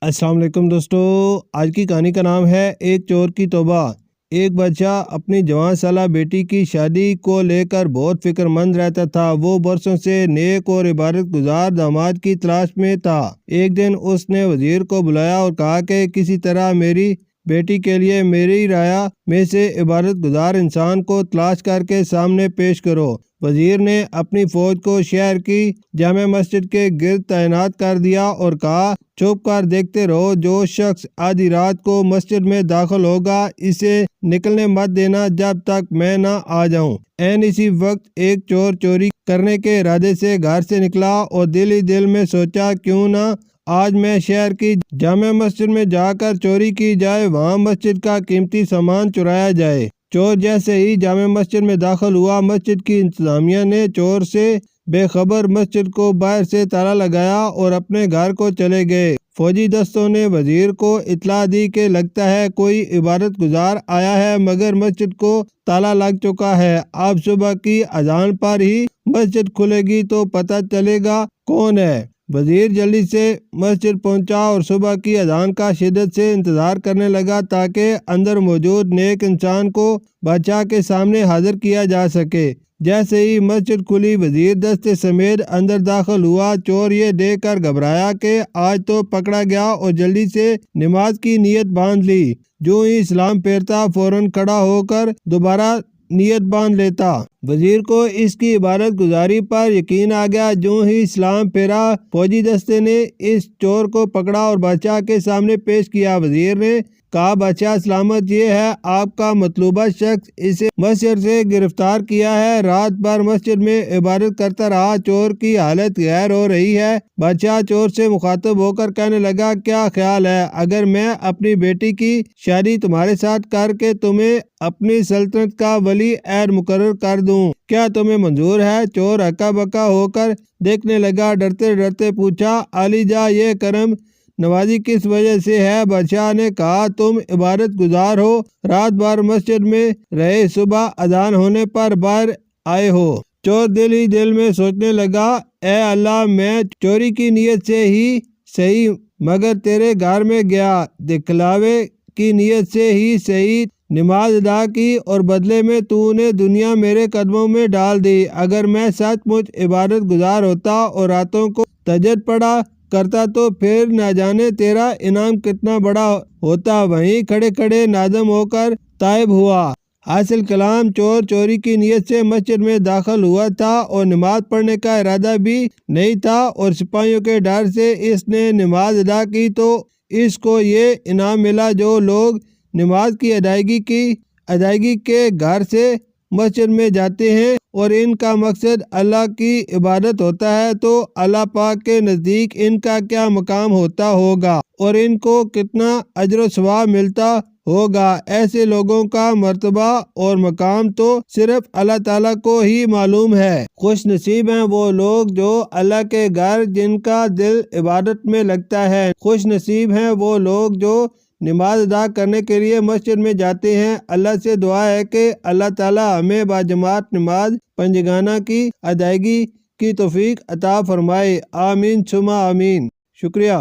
السلام علیکم دوستو، آج کی کہانی کا نام ہے ایک چور کی توبہ۔ ایک بادشاہ اپنی جوان سالہ بیٹی کی شادی کو لے کر بہت فکر مند رہتا تھا۔ وہ برسوں سے نیک اور عبادت گزار داماد کی تلاش میں تھا۔ ایک دن اس نے وزیر کو بلایا اور کہا کہ کسی طرح میری بیٹی کے لیے میری رعایا میں سے عبادت گزار انسان کو تلاش کر کے سامنے پیش کرو۔ وزیر نے اپنی فوج کو شہر کی جامع مسجد کے گرد تعینات کر دیا اور کہا، چھپ کر دیکھتے رہو، جو شخص آدھی رات کو مسجد میں داخل ہوگا اسے نکلنے مت دینا جب تک میں نہ آ جاؤں۔ عین اسی وقت ایک چور چوری کرنے کے ارادے سے گھر سے نکلا اور دل ہی دل میں سوچا، کیوں نہ آج میں شہر کی جامع مسجد میں جا کر چوری کی جائے، وہاں مسجد کا قیمتی سامان چرایا جائے۔ چور جیسے ہی جامع مسجد میں داخل ہوا، مسجد کی انتظامیہ نے چور سے بے خبر مسجد کو باہر سے تالا لگایا اور اپنے گھر کو چلے گئے۔ فوجی دستوں نے وزیر کو اطلاع دی کہ لگتا ہے کوئی عبادت گزار آیا ہے، مگر مسجد کو تالا لگ چکا ہے۔ اب صبح کی اذان پر ہی مسجد کھلے گی تو پتہ چلے گا کون ہے۔ وزیر جلدی سے مسجد پہنچا اور صبح کی اذان کا شدت سے انتظار کرنے لگا تاکہ اندر موجود نیک انسان کو بادشاہ کے سامنے حاضر کیا جا سکے۔ جیسے ہی مسجد کھلی، وزیر دستے سمیت اندر داخل ہوا۔ چور یہ دیکھ کر گھبرایا کہ آج تو پکڑا گیا اور جلدی سے نماز کی نیت باندھ لی۔ جو ہی سلام پھیرتا فوراً کھڑا ہو کر دوبارہ نیت باندھ لیتا۔ وزیر کو اس کی عبادت گزاری پر یقین آ گیا۔ جو ہی سلام پھیرا، فوجی دستے نے اس چور کو پکڑا اور بادشاہ کے سامنے پیش کیا۔ وزیر نے کہا، بادشاہ سلامت، یہ ہے آپ کا مطلوبہ شخص، اسے مسجد سے گرفتار کیا ہے۔ رات بھر مسجد میں عبادت کرتا رہا، چور کی حالت غیر ہو رہی ہے۔ بادشاہ چور سے مخاطب ہو کر کہنے لگا، کیا خیال ہے اگر میں اپنی بیٹی کی شادی تمہارے ساتھ کر کے تمہیں اپنی سلطنت کا ولی عہد مقرر کر دوں؟ کیا تمہیں منظور ہے؟ چور ہکا بکا ہو کر دیکھنے لگا، ڈرتے ڈرتے پوچھا، عالی جاں یہ کرم نوازی کس وجہ سے ہے؟ بادشاہ نے کہا، تم عبادت گزار ہو، رات بھر مسجد میں رہے، صبح اذان ہونے پر باہر آئے ہو۔ چور دل ہی دل میں سوچنے لگا، اے اللہ، میں چوری کی نیت سے ہی صحیح مگر تیرے گھر میں گیا، دکھلاوے کی نیت سے ہی صحیح نماز ادا کی اور بدلے میں تو نے دنیا میرے قدموں میں ڈال دی۔ اگر میں سچ مچ عبادت گزار ہوتا اور راتوں کو تہجد پڑھا کرتا تو پھر نہ جانے تیرا انعام کتنا بڑا ہوتا۔ وہیں کھڑے کھڑے نادم ہو کر تائب ہوا۔ حاصل کلام، چور چوری کی نیت سے مسجد میں داخل ہوا تھا اور نماز پڑھنے کا ارادہ بھی نہیں تھا، اور سپاہیوں کے ڈر سے اس نے نماز ادا کی تو اس کو یہ انعام ملا۔ جو لوگ نماز کی ادائیگی کے گھر سے مسجد میں جاتے ہیں اور ان کا مقصد اللہ کی عبادت ہوتا ہے تو اللہ پاک کے نزدیک ان کا کیا مقام ہوتا ہوگا اور ان کو کتنا اجر و ثواب ملتا ہوگا۔ ایسے لوگوں کا مرتبہ اور مقام تو صرف اللہ تعالیٰ کو ہی معلوم ہے۔ خوش نصیب ہیں وہ لوگ جو اللہ کے گھر جن کا دل عبادت میں لگتا ہے۔ خوش نصیب ہیں وہ لوگ جو نماز ادا کرنے کے لیے مسجد میں جاتے ہیں۔ اللہ سے دعا ہے کہ اللہ تعالیٰ ہمیں باجماعت نماز پنجگانہ کی ادائیگی کی توفیق عطا فرمائے۔ آمین ثم آمین۔ شکریہ۔